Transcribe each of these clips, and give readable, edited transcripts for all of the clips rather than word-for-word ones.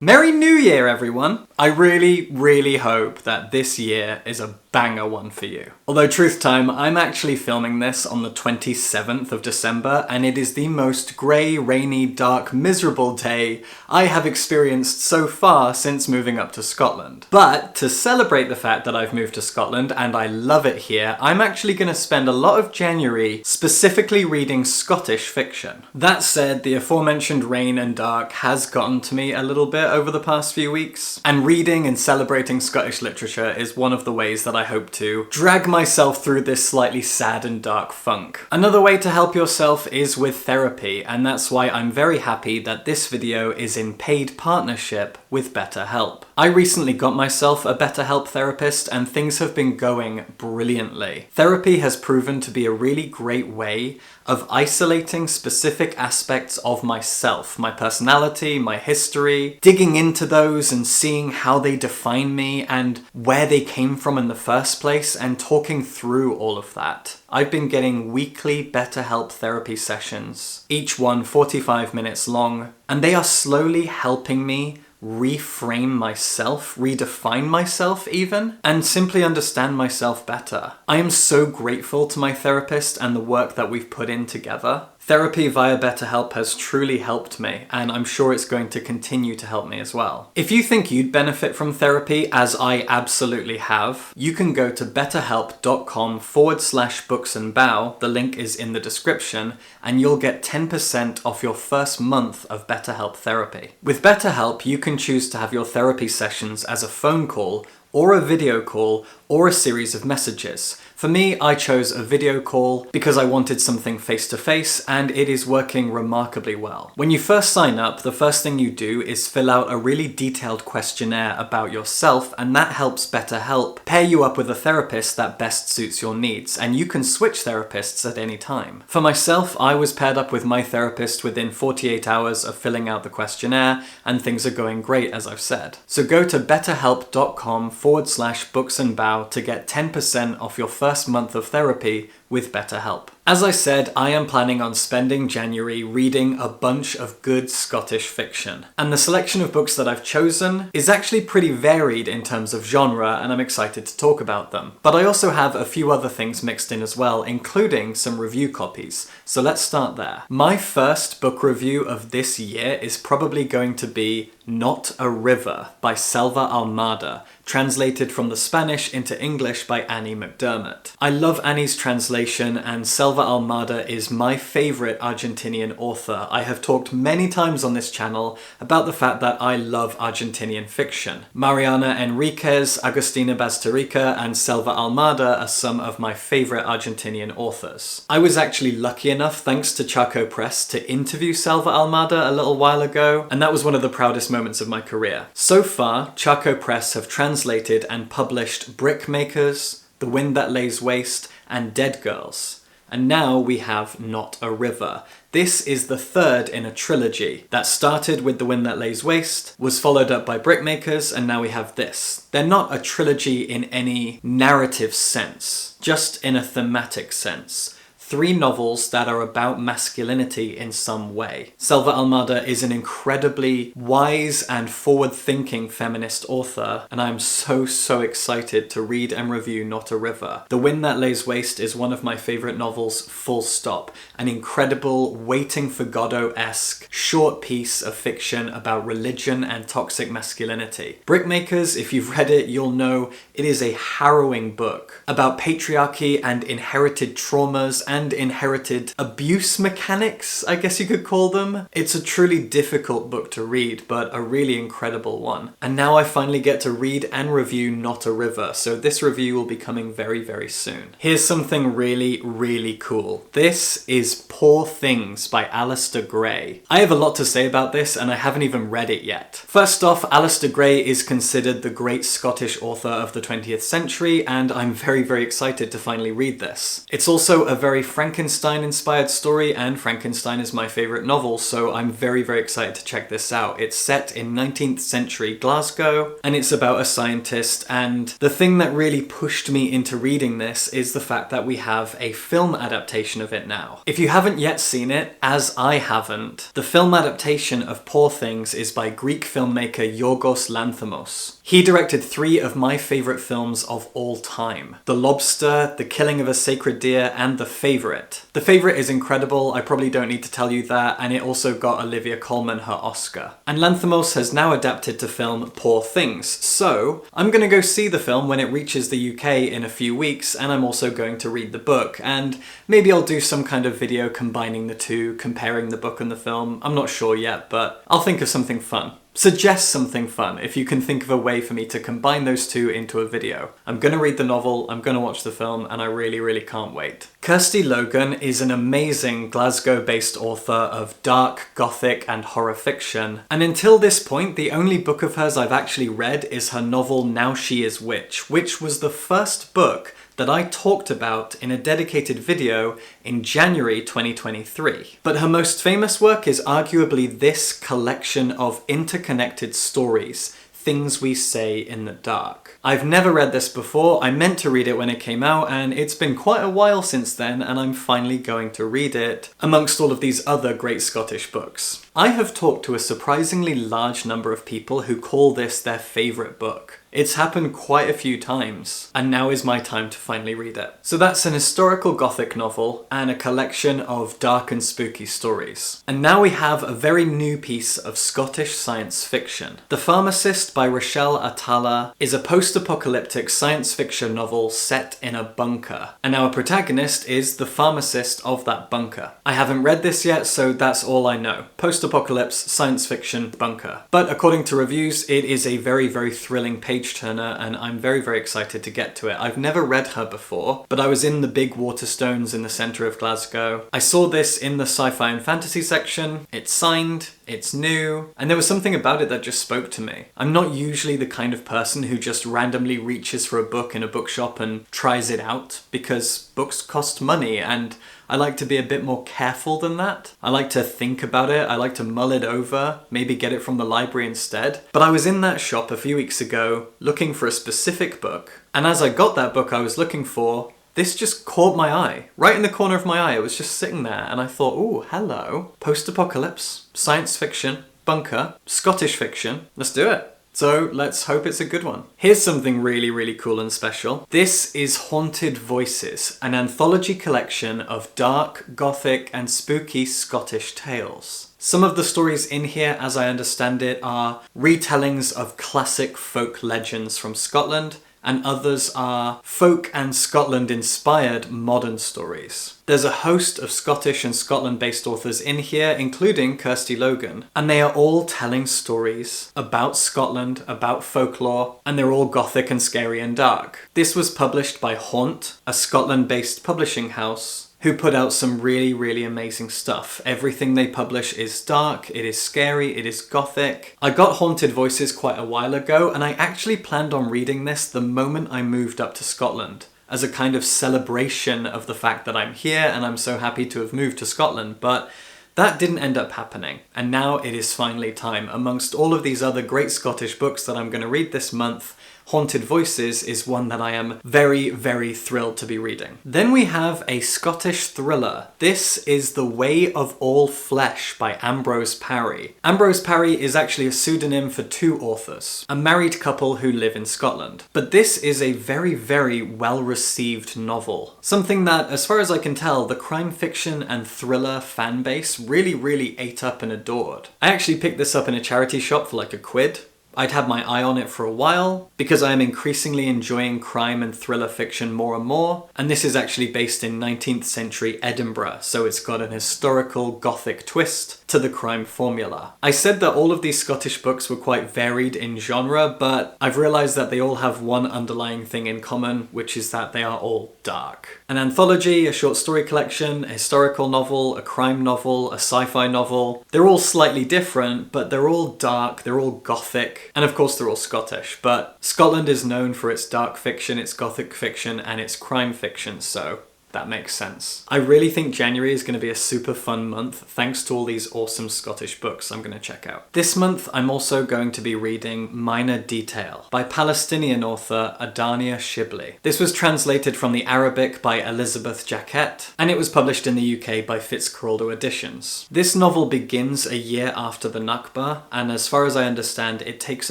Merry New Year, everyone! I really hope that this year is a banger one for you. Although truth time, I'm actually filming this on the 27th of December, and it is the most grey, rainy, dark, miserable day I have experienced so far since moving up to Scotland. But to celebrate the fact that I've moved to Scotland and I love it here, I'm actually going to spend a lot of January specifically reading Scottish fiction. That said, the aforementioned rain and dark has gotten to me a little bit over the past few weeks, and reading and celebrating Scottish literature is one of the ways that I hope to drag myself through this slightly sad and dark funk. Another way to help yourself is with therapy, and that's why I'm very happy that this video is in paid partnership with BetterHelp. I recently got myself a BetterHelp therapist and things have been going brilliantly. Therapy has proven to be a really great way of isolating specific aspects of myself, my personality, my history, digging into those and seeing how they define me and where they came from in the first place, and talking through all of that. I've been getting weekly BetterHelp therapy sessions, each one 45 minutes long, and they are slowly helping me reframe myself, redefine myself even, and simply understand myself better. I am so grateful to my therapist and the work that we've put in together. Therapy via BetterHelp has truly helped me, and I'm sure it's going to continue to help me as well. If you think you'd benefit from therapy, as I absolutely have, you can go to betterhelp.com/booksandbow, the link is in the description, and you'll get 10% off your first month of BetterHelp therapy. With BetterHelp, you can choose to have your therapy sessions as a phone call, or a video call, or a series of messages. For me, I chose a video call because I wanted something face-to-face, and it is working remarkably well. When you first sign up, the first thing you do is fill out a really detailed questionnaire about yourself, and that helps BetterHelp pair you up with a therapist that best suits your needs, and you can switch therapists at any time. For myself, I was paired up with my therapist within 48 hours of filling out the questionnaire, and things are going great, as I've said. So go to betterhelp.com/booksandbow to get 10% off your first month of therapy with BetterHelp. As I said, I am planning on spending January reading a bunch of good Scottish fiction. And the selection of books that I've chosen is actually pretty varied in terms of genre, and I'm excited to talk about them. But I also have a few other things mixed in as well, including some review copies. So let's start there. My first book review of this year is probably going to be Not a River by Selva Almada, translated from the Spanish into English by Annie McDermott. I love Annie's translation, and Selva Almada is my favourite Argentinian author. I have talked many times on this channel about the fact that I love Argentinian fiction. Mariana Enriquez, Agustina Bazterrica, and Selva Almada are some of my favourite Argentinian authors. I was actually lucky enough, thanks to Chaco Press, to interview Selva Almada a little while ago, and that was one of the proudest moments of my career. So far, Chaco Press have translated and published Brickmakers, The Wind That Lays Waste, and Dead Girls. And now we have Not a River. This is the third in a trilogy that started with The Wind That Lays Waste, was followed up by Brickmakers, and now we have this. They're not a trilogy in any narrative sense, just in a thematic sense. 3 novels that are about masculinity in some way. Selva Almada is an incredibly wise and forward-thinking feminist author, and I'm so excited to read and review Not a River. The Wind That Lays Waste is one of my favourite novels, full stop. An incredible, Waiting for Godot-esque, short piece of fiction about religion and toxic masculinity. Brickmakers, if you've read it, you'll know it is a harrowing book about patriarchy and inherited traumas and inherited abuse mechanics, I guess you could call them. It's a truly difficult book to read, but a really incredible one. And now I finally get to read and review Not a River, so this review will be coming very soon. Here's something really cool. This is Poor Things by Alistair Gray. I have a lot to say about this, and I haven't even read it yet. First off, Alistair Gray is considered the great Scottish author of the 20th century, and I'm very excited to finally read this. It's also a very Frankenstein-inspired story, and Frankenstein is my favourite novel, so I'm very, very excited to check this out. It's set in 19th century Glasgow, and it's about a scientist, and the thing that really pushed me into reading this is the fact that we have a film adaptation of it now. If you haven't yet seen it, as I haven't, the film adaptation of Poor Things is by Greek filmmaker Yorgos Lanthimos. He directed 3 of my favourite films of all time: The Lobster, The Killing of a Sacred Deer, and The Favourite. The Favourite is incredible, I probably don't need to tell you that, and it also got Olivia Colman her Oscar. And Lanthimos has now adapted to film Poor Things, so I'm gonna go see the film when it reaches the UK in a few weeks, and I'm also going to read the book, and maybe I'll do some kind of video combining the two, comparing the book and the film. I'm not sure yet, but I'll think of something fun. Suggest something fun if you can think of a way for me to combine those two into a video. I'm gonna read the novel, I'm gonna watch the film, and I really, really can't wait. Kirsty Logan is an amazing Glasgow-based author of dark, gothic, and horror fiction, and until this point, the only book of hers I've actually read is her novel Now She Is Witch, which was the first book that I talked about in a dedicated video in January 2023. But her most famous work is arguably this collection of interconnected stories, Things We Say in the Dark. I've never read this before. I meant to read it when it came out, and it's been quite a while since then, and I'm finally going to read it, amongst all of these other great Scottish books. I have talked to a surprisingly large number of people who call this their favourite book. It's happened quite a few times, and now is my time to finally read it. So that's an historical gothic novel and a collection of dark and spooky stories. And now we have a very new piece of Scottish science fiction. The Pharmacist by Rochelle Atala is a post-apocalyptic science fiction novel set in a bunker. And our protagonist is the pharmacist of that bunker. I haven't read this yet, so that's all I know. Post-apocalypse, science fiction, bunker. But according to reviews, it is a very, very thrilling page-turner, and I'm very, very excited to get to it. I've never read her before, but I was in the big Waterstones in the centre of Glasgow. I saw this in the sci-fi and fantasy section. It's signed, it's new, and there was something about it that just spoke to me. I'm not usually the kind of person who just randomly reaches for a book in a bookshop and tries it out, because books cost money, and I like to be a bit more careful than that. I like to think about it, I like to mull it over, maybe get it from the library instead. But I was in that shop a few weeks ago looking for a specific book, and as I got that book I was looking for, this just caught my eye. Right in the corner of my eye, it was just sitting there, and I thought, ooh, hello. Post-apocalypse, science fiction, bunker, Scottish fiction, let's do it. So let's hope it's a good one. Here's something really, really cool and special. This is Haunted Voices, an anthology collection of dark, gothic, and spooky Scottish tales. Some of the stories in here, as I understand it, are retellings of classic folk legends from Scotland, and others are folk and Scotland-inspired modern stories. There's a host of Scottish and Scotland-based authors in here, including Kirsty Logan, and they are all telling stories about Scotland, about folklore, and they're all gothic and scary and dark. This was published by Haunt, a Scotland-based publishing house, who put out some really, really amazing stuff. Everything they publish is dark, it is scary, it is gothic. I got Haunted Voices quite a while ago, and I actually planned on reading this the moment I moved up to Scotland, as a kind of celebration of the fact that I'm here and I'm so happy to have moved to Scotland, but that didn't end up happening. And now it is finally time. Amongst all of these other great Scottish books that I'm going to read this month, Haunted Voices is one that I am very, very thrilled to be reading. Then we have a Scottish thriller. This is The Way of All Flesh by Ambrose Parry. Ambrose Parry is actually a pseudonym for 2 authors, a married couple who live in Scotland. But this is a very, very well-received novel. Something that, as far as I can tell, the crime fiction and thriller fan base really, really ate up and adored. I actually picked this up in a charity shop for like £1. I'd had my eye on it for a while, because I am increasingly enjoying crime and thriller fiction more and more, and this is actually based in 19th century Edinburgh, so it's got an historical gothic twist to the crime formula. I said that all of these Scottish books were quite varied in genre, but I've realised that they all have one underlying thing in common, which is that they are all dark. An anthology, a short story collection, a historical novel, a crime novel, a sci-fi novel, they're all slightly different, but they're all dark, they're all gothic, and of course they're all Scottish, but Scotland is known for its dark fiction, its gothic fiction, and its crime fiction, so that makes sense. I really think January is going to be a super fun month thanks to all these awesome Scottish books I'm going to check out. This month I'm also going to be reading Minor Detail by Palestinian author Adania Shibli. This was translated from the Arabic by Elizabeth Jacquet, and it was published in the UK by Fitzcarraldo Editions. This novel begins a year after the Nakba, and as far as I understand, it takes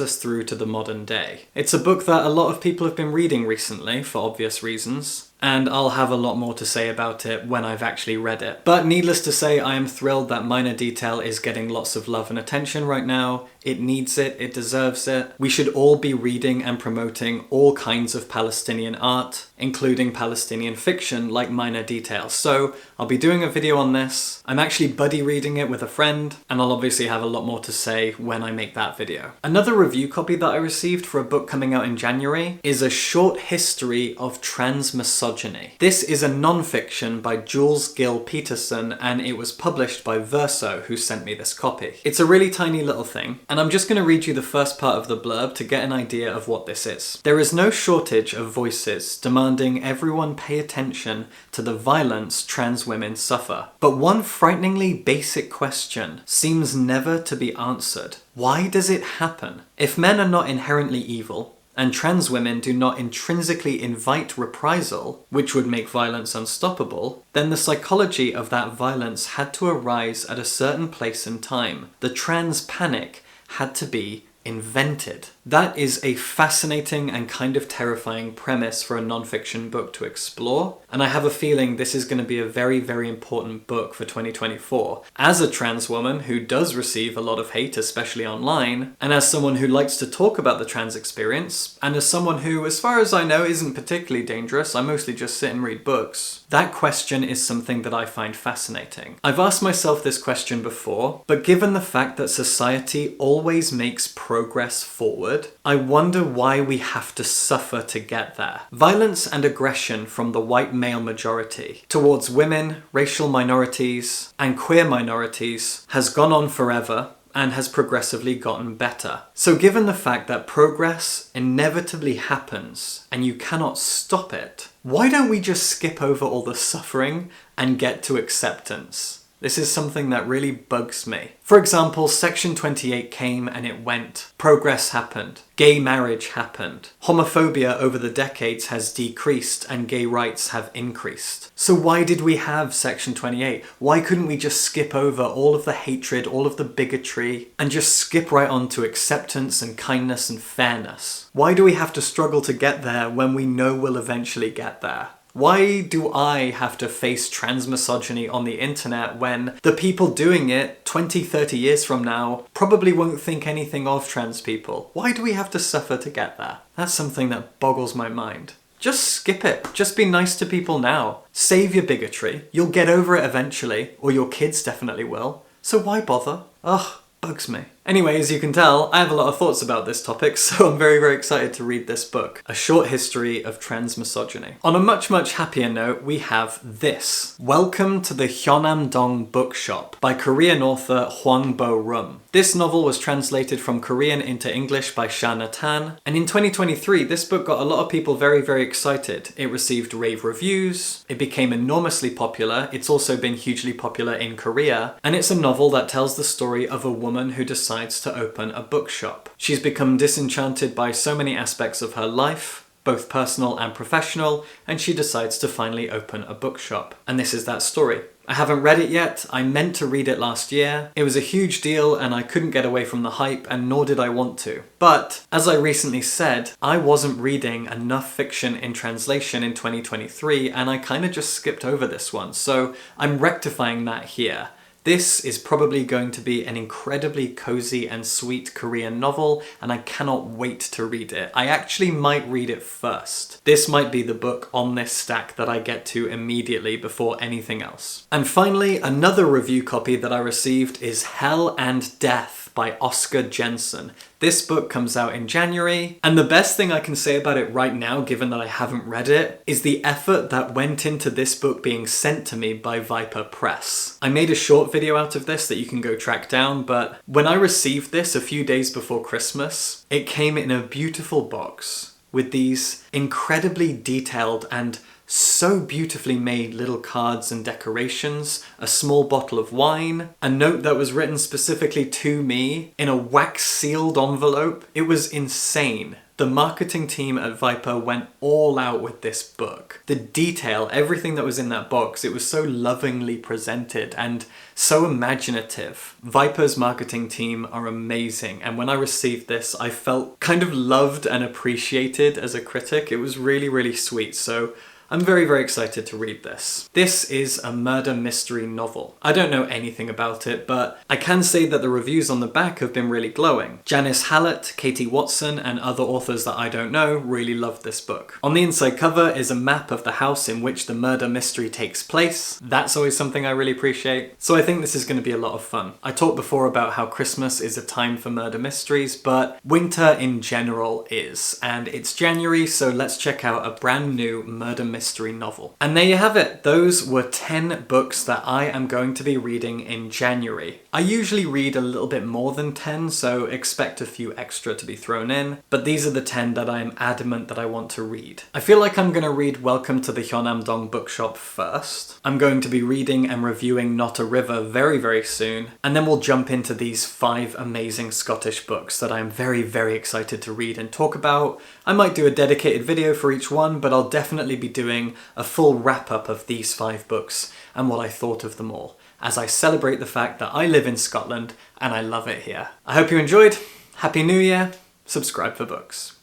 us through to the modern day. It's a book that a lot of people have been reading recently, for obvious reasons, and I'll have a lot more to say about it when I've actually read it. But needless to say, I am thrilled that Minor Detail is getting lots of love and attention right now. It needs it, it deserves it. We should all be reading and promoting all kinds of Palestinian art, including Palestinian fiction like Minor Detail. So I'll be doing a video on this. I'm actually buddy reading it with a friend, and I'll obviously have a lot more to say when I make that video. Another review copy that I received for a book coming out in January is A Short History of Trans Misogyny. This is a non-fiction by Jules Gill Peterson, and it was published by Verso, who sent me this copy. It's a really tiny little thing, and I'm just going to read you the first part of the blurb to get an idea of what this is. There is no shortage of voices demanding everyone pay attention to the violence trans women suffer. But one frighteningly basic question seems never to be answered. Why does it happen? If men are not inherently evil, and trans women do not intrinsically invite reprisal, which would make violence unstoppable, then the psychology of that violence had to arise at a certain place and time. The trans panic had to be invented. That is a fascinating and kind of terrifying premise for a non-fiction book to explore, and I have a feeling this is going to be a very, very important book for 2024. As a trans woman who does receive a lot of hate, especially online, and as someone who likes to talk about the trans experience, and as someone who, as far as I know, isn't particularly dangerous, I mostly just sit and read books, that question is something that I find fascinating. I've asked myself this question before, but given the fact that society always makes progress forward, I wonder why we have to suffer to get there. Violence and aggression from the white male majority towards women, racial minorities, and queer minorities has gone on forever and has progressively gotten better. So given the fact that progress inevitably happens and you cannot stop it, why don't we just skip over all the suffering and get to acceptance? This is something that really bugs me. For example, Section 28 came and it went. Progress happened. Gay marriage happened. Homophobia over the decades has decreased and gay rights have increased. So why did we have Section 28? Why couldn't we just skip over all of the hatred, all of the bigotry, and just skip right on to acceptance and kindness and fairness? Why do we have to struggle to get there when we know we'll eventually get there? Why do I have to face trans misogyny on the internet when the people doing it 20, 30 years from now probably won't think anything of trans people? Why do we have to suffer to get there? That's something that boggles my mind. Just skip it. Just be nice to people now. Save your bigotry. You'll get over it eventually, or your kids definitely will. So why bother? Ugh, bugs me. Anyway, as you can tell, I have a lot of thoughts about this topic, so I'm very, very excited to read this book, A Short History of Trans Misogyny. On a much, much happier note, we have this. Welcome to the Honamdong Bookshop by Korean author Hwang Bo-rum. This novel was translated from Korean into English by Sha Natan, and in 2023, this book got a lot of people very, very excited. It received rave reviews, it became enormously popular, it's also been hugely popular in Korea, and it's a novel that tells the story of a woman who decides to open a bookshop. She's become disenchanted by so many aspects of her life, both personal and professional, and she decides to finally open a bookshop. And this is that story. I haven't read it yet. I meant to read it last year. It was a huge deal and I couldn't get away from the hype, and nor did I want to. But, as I recently said, I wasn't reading enough fiction in translation in 2023, and I kind of just skipped over this one. So I'm rectifying that here. This is probably going to be an incredibly cozy and sweet Korean novel, and I cannot wait to read it. I actually might read it first. This might be the book on this stack that I get to immediately before anything else. And finally, another review copy that I received is Hell and Death by Oscar Jensen. This book comes out in January, and the best thing I can say about it right now, given that I haven't read it, is the effort that went into this book being sent to me by Viper Press. I made a short video out of this that you can go track down, but when I received this a few days before Christmas, it came in a beautiful box with these incredibly detailed and so beautifully made little cards and decorations, a small bottle of wine, a note that was written specifically to me in a wax-sealed envelope. It was insane. The marketing team at Viper went all out with this book. The detail, everything that was in that box, it was so lovingly presented and so imaginative. Viper's marketing team are amazing, and when I received this, I felt kind of loved and appreciated as a critic. It was really, really sweet, so I'm very, very excited to read this. This is a murder mystery novel. I don't know anything about it, but I can say that the reviews on the back have been really glowing. Janice Hallett, Katie Watson, and other authors that I don't know really loved this book. On the inside cover is a map of the house in which the murder mystery takes place. That's always something I really appreciate. So I think this is going to be a lot of fun. I talked before about how Christmas is a time for murder mysteries, but winter in general is. And it's January, so let's check out a brand new murder mystery novel. And there you have it. Those were 10 books that I am going to be reading in January. I usually read a little bit more than 10, so expect a few extra to be thrown in, but these are the 10 that I am adamant that I want to read. I feel like I'm going to read Welcome to the Honamdong bookshop first. I'm going to be reading and reviewing Not a River very, very soon, and then we'll jump into these 5 amazing Scottish books that I'm very, very excited to read and talk about. I might do a dedicated video for each one, but I'll definitely be doing a full wrap-up of these 5 books and what I thought of them all, as I celebrate the fact that I live in Scotland and I love it here. I hope you enjoyed. Happy New Year. Subscribe for books.